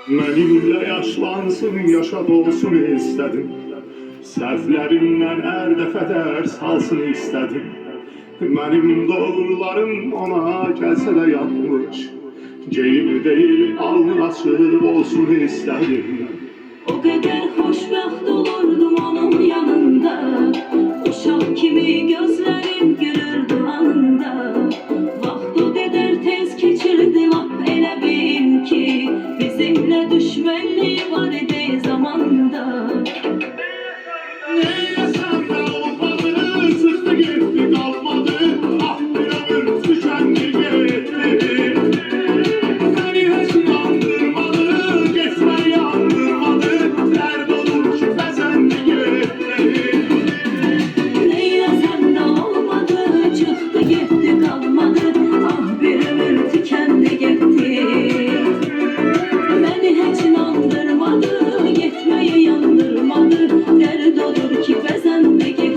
Benimle yaşlansın, yaşad olsun istedim. Səhvlərimdən hər dəfə dərs alsın istedim. Benim doğrularım ona gelse de yanlış. Geyim değil, alnı açıq olsun istedim. O kadar xoşbəxt olurdum onun yanında. Uşaq kimi gözlerim gülürdü anında. Vaxt o kadar tez keçirdi, lap elə bil ki bizimle düşmənlik var idi zamanda. Neylesem de olmadı, sıktı gitti kalmadı. Ah bir ömür tükendi gitti. Beni hiç yandırmadı, geçme yandırmadı. Dert olur ki bezendi gitti. Neylesem de olmadı, çıktı gitti kalmadı. Ah bir ömür tükendi gitti. Beni hiç inandırmadı, gitmeyi yandırmadı. Dert olur ki bezendi gitti.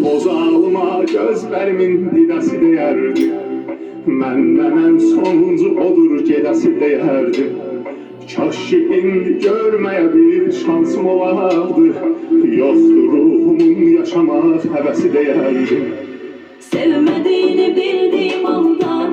O zalıma gözlerimin didesi değerdi. Məndən ən sonuncu odur gedəsi deyərdi. Kaş ki indi görməyə bir şansım olardı. Yoxdur ruhumun yaşamaq həvəsi deyərdi. Sevmediğini bildiğim anda